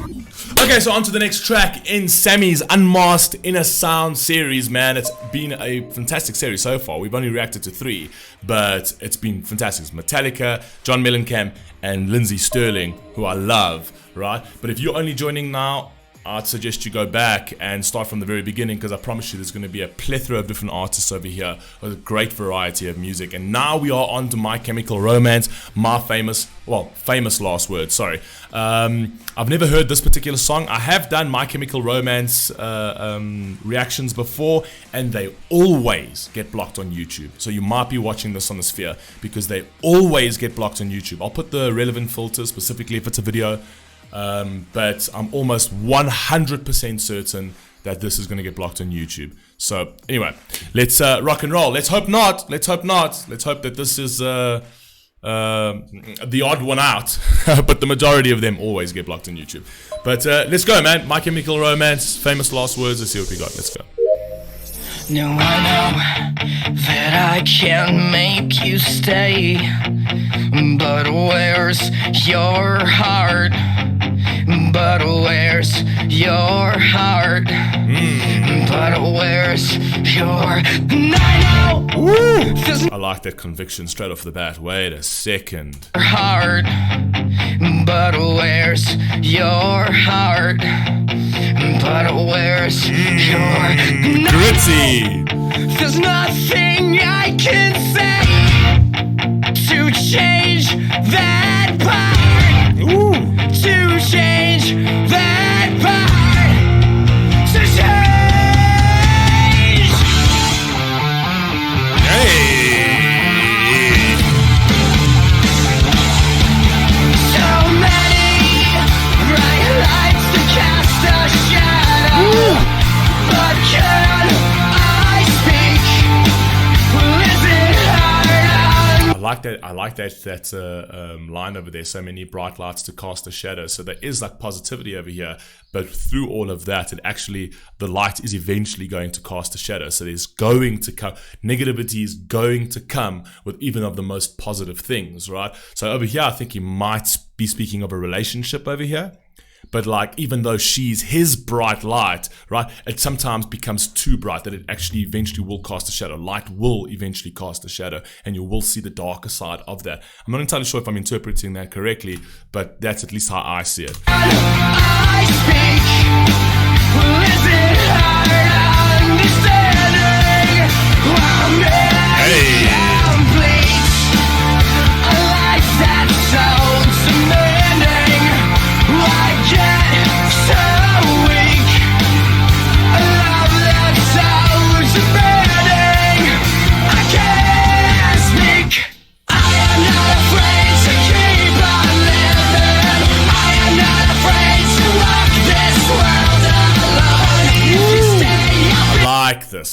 Okay, so on to the next track in Sammy's Unmasked Inner Sound series, man. It's been a fantastic series so far. We've only reacted to 3, but it's been fantastic. It's Metallica, John Mellencamp, and Lindsey Sterling, who I love, right? But if you're only joining now, I'd suggest you go back and start from the very beginning, because I promise you there's going to be a plethora of different artists over here with a great variety of music. And now we are on to My Chemical Romance, my famous last word, sorry. I've never heard this particular song. I have done My Chemical Romance reactions before, and they always get blocked on YouTube. So you might be watching this on the Sphere, because they always get blocked on YouTube. I'll put the relevant filters, specifically if it's a video. But I'm almost 100% certain that this is going to get blocked on YouTube. So anyway, let's rock and roll. Let's hope not. Let's hope that this is the odd one out. But the majority of them always get blocked on YouTube. But let's go, man. My Chemical Romance, famous last words. Let's see what we got. Let's go. No, I know that I can't make you stay, but where's your heart? But where's your heart? But where's your... I know. I like that conviction straight off the bat. Wait a second. Heart. But where's your heart? But where's your... Gritty. There's nothing I can say to change that part. To change that part. To change. Hey. So many bright lights to cast a shadow. But can I speak? Is it hard? I like that line over there. So many bright lights to cast a shadow. So there is like positivity over here, but through all of that, the light is eventually going to cast a shadow. So there's going to come negativity is going to come with even of the most positive things, right? So over here, I think he might be speaking of a relationship over here. But like, even though she's his bright light, right, it sometimes becomes too bright that it actually eventually will cast a shadow. Light will eventually cast a shadow, and you will see the darker side of that. I'm not entirely sure if I'm interpreting that correctly, but that's at least how I see it. I speak. Is it hard understanding? Hey. Complete. A life that sounds demanding. I get so weak. A love that sounds demanding. I can't speak. I am not afraid to keep on living. I am not afraid to walk this world alone. If you stay up.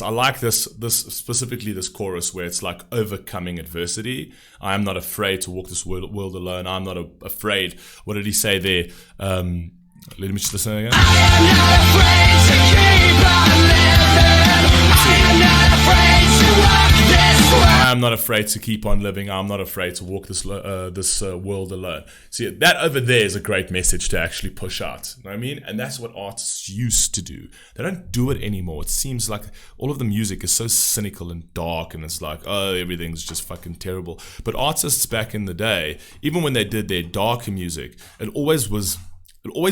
I like this specifically this chorus where it's like overcoming adversity. I am not afraid to walk this world alone. I'm not afraid. What did he say there? Let me just listen again. I am not afraid to keep on living. I am not afraid to walk this world. I am not afraid to keep on living. I'm not afraid to walk this world alone. See, that over there is a great message to actually push out. You know what I mean? And that's what artists used to do. They don't do it anymore. It seems like all of the music is so cynical and dark, and it's like, oh, everything's just fucking terrible. But artists back in the day, even when they did their darker music, it always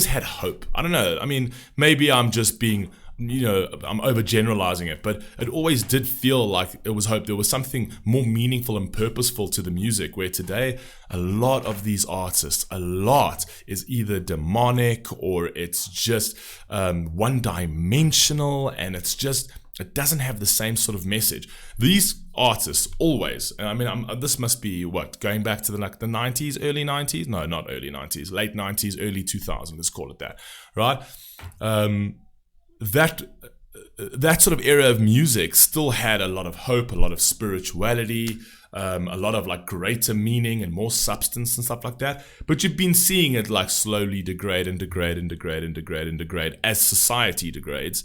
had hope. I don't know. I mean, maybe I'm just being, I'm overgeneralizing it, but it always did feel like it was hope. There was something more meaningful and purposeful to the music, where today, a lot of these artists, is either demonic or it's just one-dimensional, and it doesn't have the same sort of message. These artists always, and I mean, this must be going back to the 90s, early 90s? No, not early 90s, late 90s, early 2000s, let's call it that, right? That sort of era of music still had a lot of hope, a lot of spirituality, a lot of like greater meaning and more substance and stuff like that. But you've been seeing it like slowly degrade as society degrades.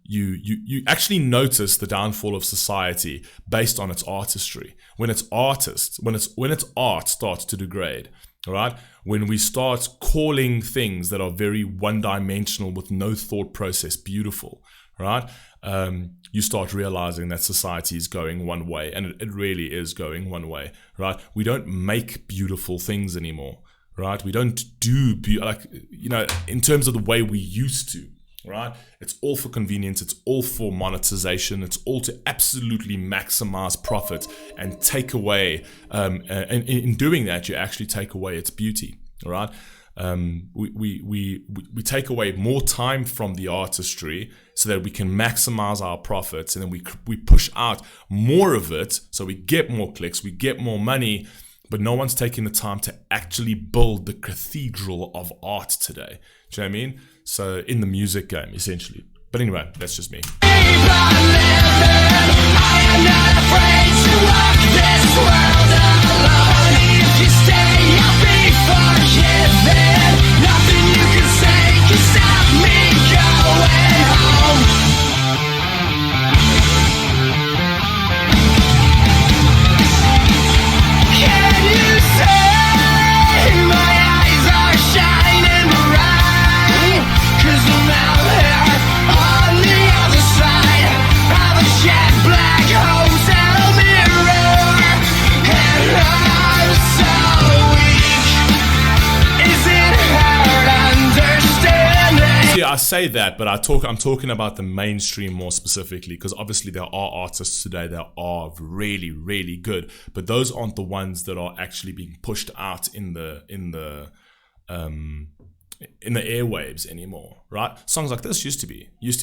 You actually notice the downfall of society based on its artistry. When its art starts to degrade, all right? When we start calling things that are very one-dimensional with no thought process beautiful, right? You start realizing that society is going one way, and it really is going one way, right? We don't make beautiful things anymore, right? We don't do, in terms of the way we used to, right? It's all for convenience. It's all for monetization. It's all to absolutely maximize profit and take away, and in doing that, you actually take away its beauty, right? We take away more time from the artistry so that we can maximize our profits, and then we push out more of it so we get more clicks, we get more money, but no one's taking the time to actually build the cathedral of art today. Do you know what I mean? So in the music game, essentially. But anyway, that's just me. I say that, but I'm talking about the mainstream more specifically, because obviously there are artists today that are really, really good, but those aren't the ones that are actually being pushed out in the airwaves anymore, right? Songs like this used to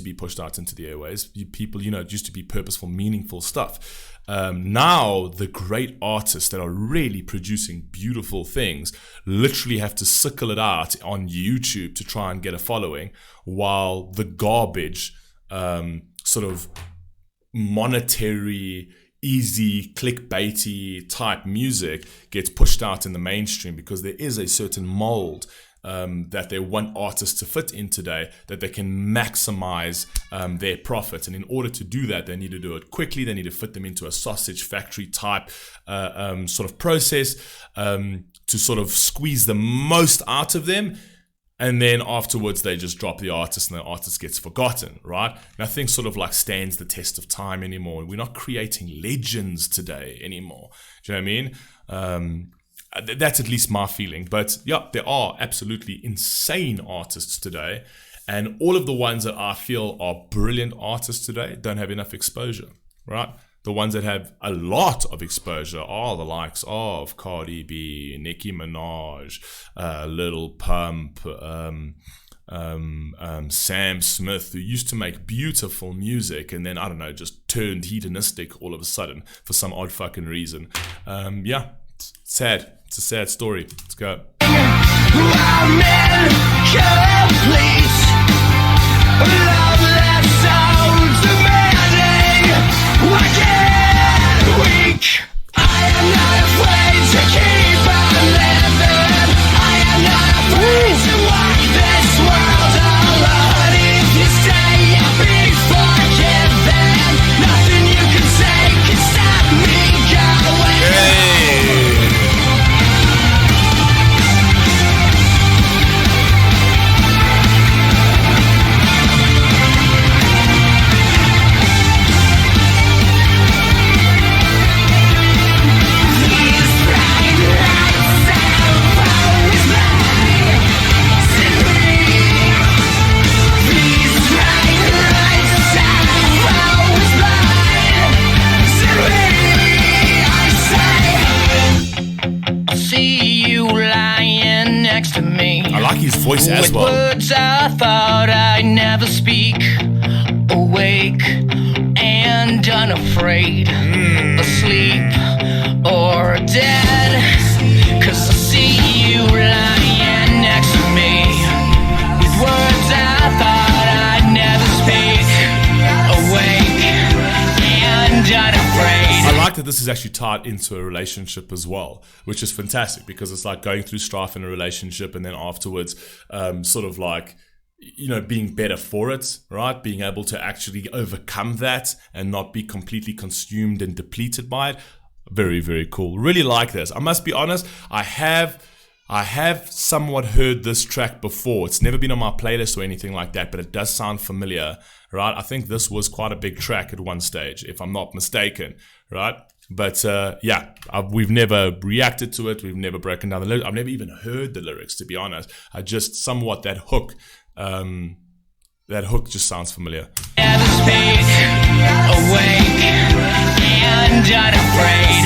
be pushed out into the airwaves. People, it used to be purposeful, meaningful stuff. Now the great artists that are really producing beautiful things literally have to sickle it out on YouTube to try and get a following, while the garbage, sort of monetary, easy, clickbaity type music gets pushed out in the mainstream, because there is a certain mold that they want artists to fit in today, that they can maximize their profit. And in order to do that, they need to do it quickly. They need to fit them into a sausage factory type sort of process to sort of squeeze the most out of them. And then afterwards, they just drop the artist, and the artist gets forgotten, right? Nothing sort of like stands the test of time anymore. We're not creating legends today anymore. Do you know what I mean? That's at least my feeling. But yeah, there are absolutely insane artists today, and all of the ones that I feel are brilliant artists today don't have enough exposure, right? The ones that have a lot of exposure are the likes of Cardi B, Nicki Minaj, Lil Pump, Sam Smith, who used to make beautiful music and then, I don't know, just turned hedonistic all of a sudden for some odd fucking reason. Yeah, it's sad. It's a sad story. Let's go. I like his voice as well. Words I thought I'd never speak, awake and unafraid, asleep or dead. 'Cause I see you lying next to me, with words I thought I'd never speak, awake and unafraid. I like that this is actually tied into a relationship as well, which is fantastic, because it's like going through strife in a relationship and then afterwards sort of like, being better for it, right? Being able to actually overcome that and not be completely consumed and depleted by it. Very, very cool. Really like this. I must be honest, I have I have somewhat heard this track before. It's never been on my playlist or anything like that, but it does sound familiar, right? I think this was quite a big track at one stage, if I'm not mistaken, right? But we've never reacted to it. We've never broken down the lyrics. I've never even heard the lyrics, to be honest. I just somewhat that hook just sounds familiar. Never speak, awake and unafraid.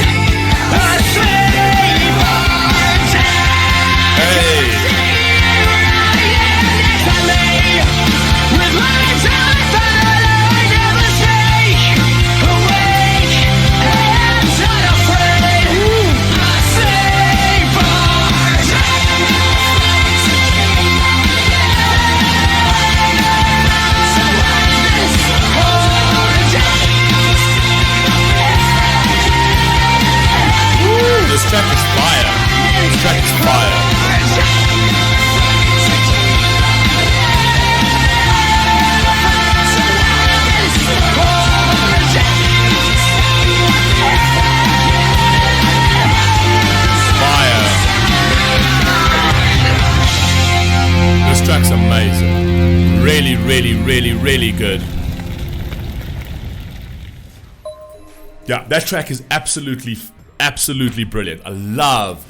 This track is fire. This track is fire. Fire. This track's amazing. Really, really, really, really good. Yeah, that track is absolutely brilliant. I love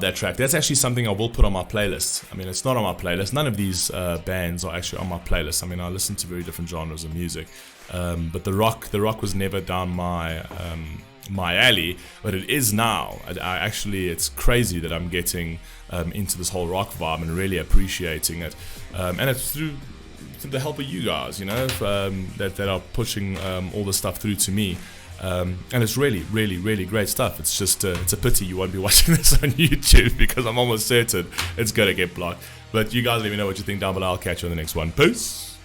that track. That's actually something I will put on my playlist. I mean, it's not on my playlist. None of these bands are actually on my playlist. I mean, I listen to very different genres of music, but the rock was never down my alley, but it is now. I actually, it's crazy that I'm getting into this whole rock vibe and really appreciating it, and it's through the help of you guys, you know, that are pushing all the stuff through to me. And it's really, really, really great stuff. It's just it's a pity you won't be watching this on YouTube, because I'm almost certain it's gonna get blocked. But you guys let me know what you think down below. I'll catch you on the next one. Peace.